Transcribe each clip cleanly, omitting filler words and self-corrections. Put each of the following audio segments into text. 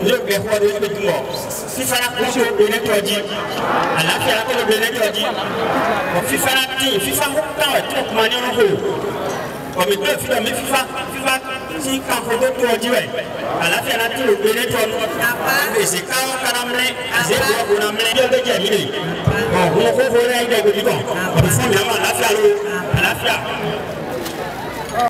Le bénéfice de tout le monde. Si ça n'a pas le bénéfice, à la fin, le bénéfice, FIFA n'a pas FIFA tout manière comme il peut faire, mais FIFA, si quand on veut tout dire, à la fin, le bénéfice, et c'est quand on a amené, c'est pour qu'on a amené le bénéfice. Bon, on va voir les bénéfices. Il faut bien à la fin.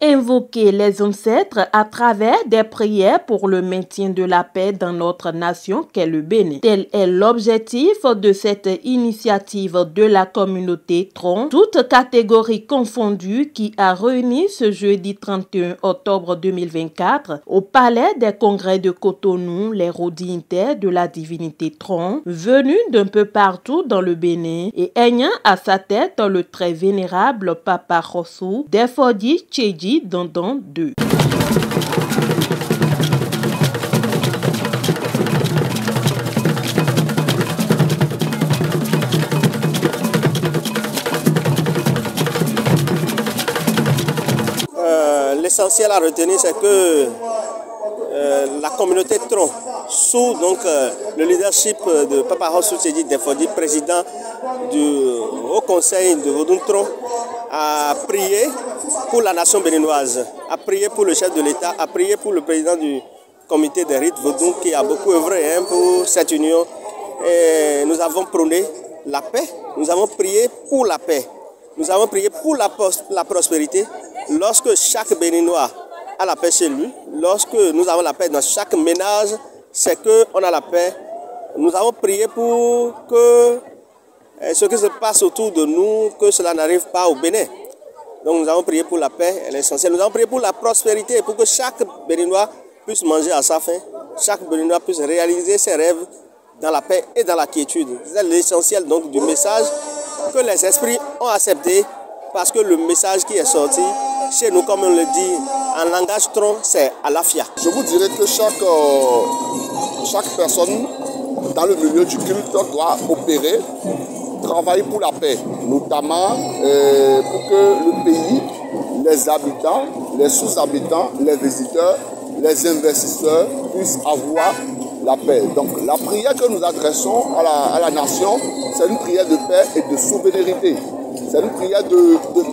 Invoquer les ancêtres à travers des prières pour le maintien de la paix dans notre nation qu'est le Bénin. Tel est l'objectif de cette initiative de la communauté Tron, toutes catégories confondues, qui a réuni ce jeudi 31 octobre 2024 au Palais des Congrès de Cotonou les dignitaires de la divinité Tron, venus d'un peu partout dans le Bénin et ayant à sa tête le très vénérable Papa Rossou Defodi Tchédji Dondon II. L'essentiel à retenir, c'est que la communauté Tron, sous donc, le leadership de Papa Rossou Tchédji Defodi, président du Haut Conseil de Vodun Tron, a prié pour la nation béninoise, a prié pour le chef de l'État, a prié pour le président du comité des rites Vodun qui a beaucoup œuvré pour cette union. Et nous avons prôné la paix, nous avons prié pour la paix, nous avons prié pour la prospérité. Lorsque chaque Béninois a la paix chez lui, lorsque nous avons la paix dans chaque ménage, c'est qu'on a la paix. Nous avons prié pour que ce qui se passe autour de nous, que cela n'arrive pas au Bénin. Donc nous avons prié pour la paix, elle est essentielle. Nous avons prié pour la prospérité, pour que chaque Béninois puisse manger à sa faim, chaque Béninois puisse réaliser ses rêves dans la paix et dans la quiétude. C'est l'essentiel donc du message que les esprits ont accepté, parce que le message qui est sorti chez nous, comme on le dit en langage Tron, c'est Alafia. Je vous dirais que chaque personne dans le milieu du culte doit opérer, travailler pour la paix, notamment pour que le pays, les habitants, les sous-habitants, les visiteurs, les investisseurs puissent avoir la paix. Donc la prière que nous adressons à la nation, c'est une prière de paix et de souveraineté. C'est une prière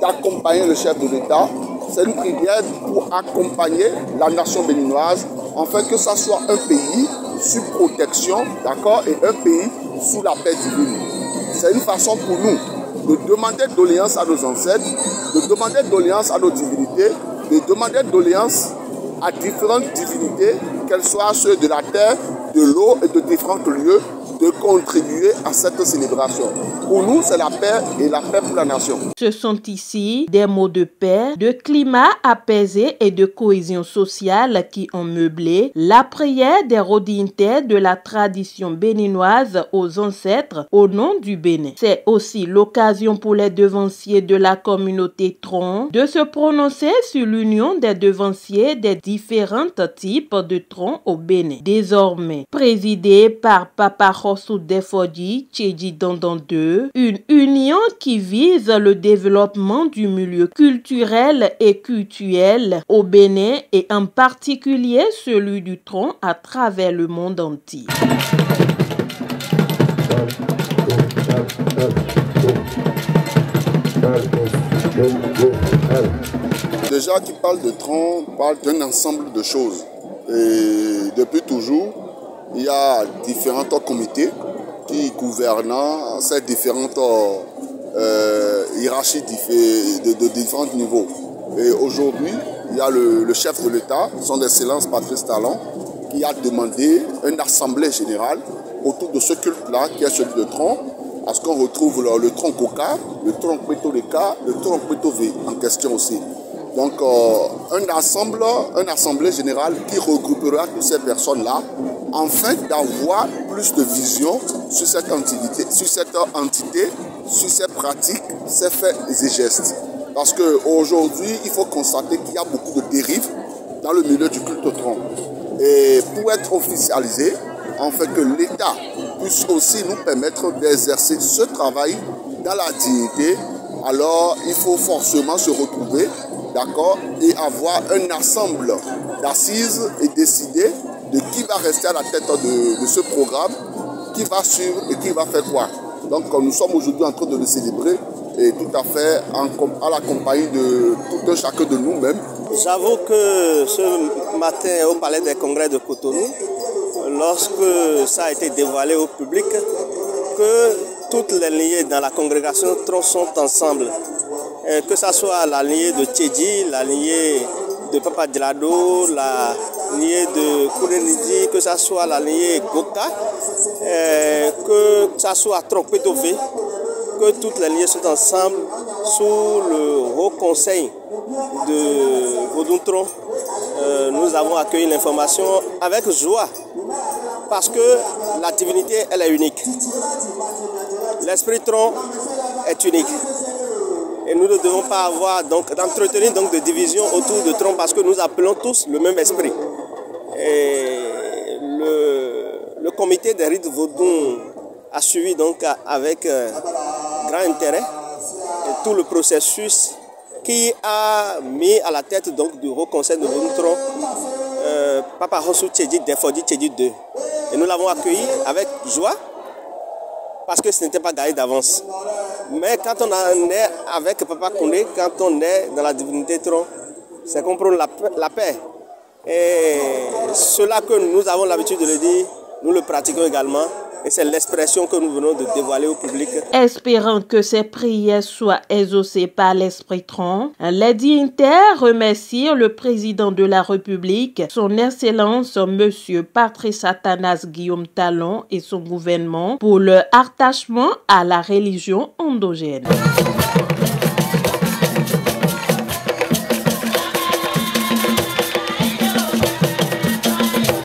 d'accompagner le chef de l'État. C'est une prière pour accompagner la nation béninoise, afin que ça soit un pays sous protection, d'accord, et un pays sous la paix divine. C'est une façon pour nous de demander doléances à nos ancêtres, de demander doléances à nos divinités, de demander doléances à différentes divinités, qu'elles soient ceux de la terre, de l'eau et de différents lieux, de contribuer à cette célébration. Pour nous, c'est la paix et la paix pour la nation. Ce sont ici des mots de paix, de climat apaisé et de cohésion sociale qui ont meublé la prière des dignitaires de la tradition béninoise aux ancêtres au nom du Bénin. C'est aussi l'occasion pour les devanciers de la communauté Tron de se prononcer sur l'union des devanciers des différents types de troncs au Bénin. Désormais présidé par Papa Rossou Defodi Tchédji Dondon II, une union qui vise le développement du milieu culturel et cultuel au Bénin et en particulier celui du Tron à travers le monde entier. Déjà, qui parle de Tron, parle d'un ensemble de choses. Et depuis toujours, il y a différents comités qui gouvernent ces différentes hiérarchies de différents niveaux. Et aujourd'hui, il y a le chef de l'État, son Excellence Patrice Talon, qui a demandé une assemblée générale autour de ce culte-là, qui est celui de Tron, à ce qu'on retrouve le Tron Koka, le Tron Pétoleka, le Tron Pétové en question aussi. Donc, une assemblée générale qui regroupera toutes ces personnes-là, afin d'avoir plus de vision sur cette entité, sur ses pratiques, ses faits et gestes. Parce qu'aujourd'hui, il faut constater qu'il y a beaucoup de dérives dans le milieu du culte Tron. Et pour être officialisé, afin que l'État puisse aussi nous permettre d'exercer ce travail dans la dignité, alors il faut forcément se retrouver, d'accord, et avoir un ensemble d'assises et décider de qui va rester à la tête de ce programme, qui va suivre et qui va faire quoi. Donc nous sommes aujourd'hui en train de le célébrer et tout à fait à la compagnie de tout un chacun de nous-mêmes. J'avoue que ce matin au Palais des Congrès de Cotonou, lorsque ça a été dévoilé au public, que toutes les lignées dans la congrégation Tron sont ensemble, que ce soit la lignée de Tchédji, la lignée de Papa Djelado, la lignée de Kourenidji, que ce soit la lignée Goka, que ce soit Tropetové, que toutes les lignées sont ensemble sous le Haut Conseil de Vodou-Tron. Nous avons accueilli l'information avec joie parce que la divinité, elle est unique. L'esprit Tron est unique. Et nous ne devons pas avoir d'entretenir de division autour de Tron parce que nous appelons tous le même esprit. Et le comité des rites Vodou a suivi donc avec grand intérêt tout le processus qui a mis à la tête donc du Haut Conseil de Vodou-Tron Papa Rossou Tchédji Defodi Tchédji II. Et nous l'avons accueilli avec joie parce que ce n'était pas gagné d'avance. Mais quand on est avec Papa Koundé, quand on est dans la divinité Tron, c'est qu'on prône la paix. Et cela que nous avons l'habitude de le dire, nous le pratiquons également. Et c'est l'expression que nous venons de dévoiler au public. Espérant que ces prières soient exaucées par l'Esprit Tron, les dignitaires remercient le président de la République, son Excellence Monsieur Patrice Athanas Guillaume Talon et son gouvernement pour leur attachement à la religion endogène.